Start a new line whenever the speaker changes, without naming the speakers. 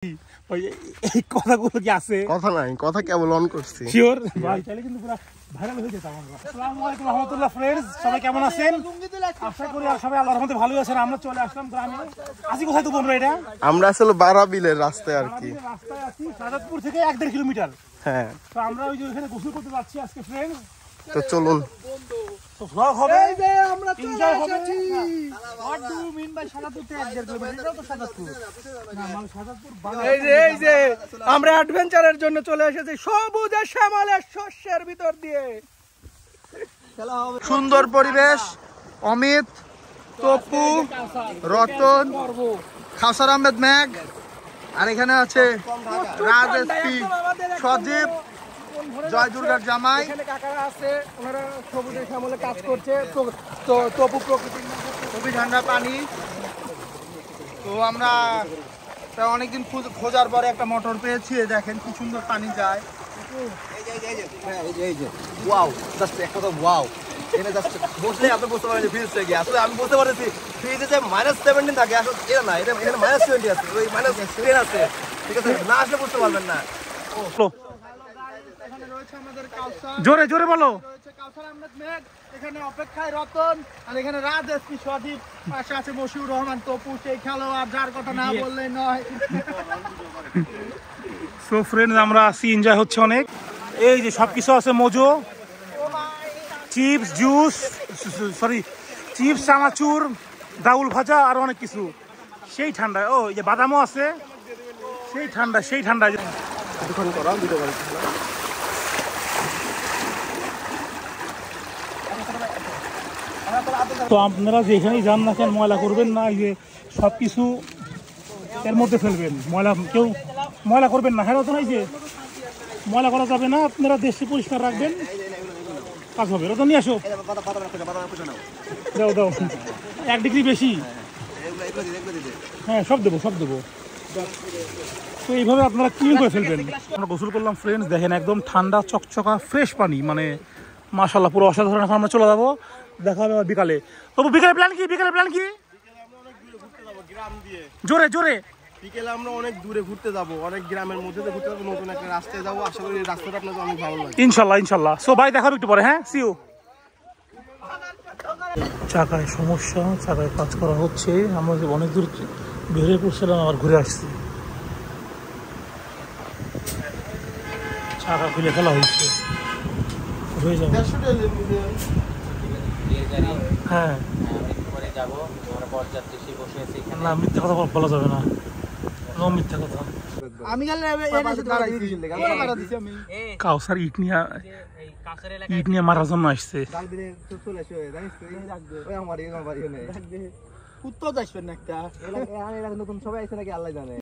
ওই এই কথাগুলো কি আছে?
কথা নাই, কথা কেবল অন করছি।
শিওর ভাই, তাহলে কিন্তু পুরো ভাইরাল হয়ে যেতাম আমরা। আসসালামু আলাইকুম রাহমাতুল্লাহ ফ্রেন্ডস, সবাই কেমন আছেন? আশা করি সবাই আল্লাহর রহমতে ভালোই আছেন। আমরা চলে আসলাম গ্রামে। আজকে কোথায় তো আমরা এটা?
আমরা আসলে বারাবিলের রাস্তায় আর কি।
রাস্তায় আছি সাজাদপুর থেকে 1.5 কিলোমিটার।
হ্যাঁ,
তো আমরা ওই যে ওখানে গোসল করতে যাচ্ছি আজকে ফ্রেন্ডস।
তো চলুন।
তো ভ্লগ হবে,
এই যে আমরা চলে এসেছি।
What do you mean by Sajadpur থেকে 1.5 কিলোমিটার? এটা তো সাজাদপুর না, মানে সাজাদপুর
এই যে আমরা অ্যাডভেঞ্চারের জন্য চলে এসেছি সবুজ আর শ্যামলের শস্যের ভিতর দিয়ে। সুন্দর পরিবেশ। অমিত, তপু, রতন, খাসার আহমেদ ম্যাগ, আর এখানে আছে রাজ এসপি, সজীব, জয় দুর্গার জামাই। এখানে কাকারা আছে, ওনারা সবুজের শ্যামলে কাজ করছে। তো তপু প্রকৃতির খুবই ঠান্ডা পানি। তো আমরা অনেকদিন খোঁজার পরে একটা মোটর পেয়েছি। দেখেন কি সুন্দর পানি যায়।
ওয়াও, জাস্ট এক কথা ওয়াও। এখানে জাস্ট বসলে আপনি বুঝতে পারেন যে ফ্রিজটা কি। আসলে আমি বুঝতে পারছি ফ্রিজে যে -17 থাকে, আসলে এটা না, এটা এখানে -20 আছে, ওই -10 আছে। ঠিক আছে, না আসলে বুঝতে পারবেন না।
এখানে রয়েছে আমাদের কাউসার,
জোরে জোরে বলো।
রয়েছে কাউসার আহমেদ ম্যাগ, এখানে অপেক্ষায় রতন, আর এখানে রাজ এসপি সজীব, পাশে আছে মশিউর রহমান তপু, সেই খেলোয়াড় যার কথা না বললেই নয়।
সো ফ্রেন্ডস, আমরা আসি, এনজয় হচ্ছে অনেক। এই যে সবকিছু আছে, Mojo, chips, juice, sorry chips, চানাচুর, ডাউল ভাজা, আর অনেক কিছু। সেই ঠান্ডা, ও এই যে বাদামও আছে। সেই ঠান্ডা, সেই ঠান্ডা। তো আপনারা যেখানেই যান না কেন, ময়লা করবেন না। এই যে সব কিছু এর মধ্যে ফেলবেন, ময়লা কেউ ময়লা করবেন না। হ্যাঁ তো নাই যে ময়লা করা যাবে না। আপনারা দেশে পরিষ্কার রাখবেন, কাজ হবে। রতন নিয়ে আসো, দাও দাও, 1 ডিগ্রি বেশি। হ্যাঁ, সব দেবো, সব দেবো। তো এইভাবে আপনারা ক্লিন করে ফেলবেন। আমরা গোসল করলাম ফ্রেন্ডস, দেখেন একদম ঠান্ডা চকচকা ফ্রেশ পানি, মানে মাশাআল্লাহ পুরো অসাধারণ। এখন আমরা চলে যাবো, দেখা হবে বিকালে। তবু বিকালে প্ল্যান কি? বিকালে প্ল্যান কি? জোরে জোরে।
বিকেলে আমরা অনেক দূরে ঘুরতে যাবো, অনেক গ্রামের মধ্যে ঘুরতে যাবো, নতুন একটা রাস্তায় যাবো। আশা করি এই রাস্তাটা আপনাদের অনেক ভালো লাগে।
ইনশাল্লাহ ইনশাল্লাহ। সো ভাই, দেখাবো একটু পরে। হ্যাঁ, সিউ। চাকায় সমস্যা, চাকায় কাজ করা হচ্ছে। আমরা অনেক দূর বেরিয়ে পড়ছিলাম, আবার ঘুরে আসছি। চাকা খুলে ফেলা হয়েছে, হয়ে যাবে। হ্যাঁ, না মিথ্যা কথা বলা যাবে না, মিথ্যা কথা।
আমি
কাউসার ইট নিয়ে মারার জন্য আসছে।
উত্তর আসবেন না একটা
নতুন সবাই আছে নাকি আল্লাহ জানে।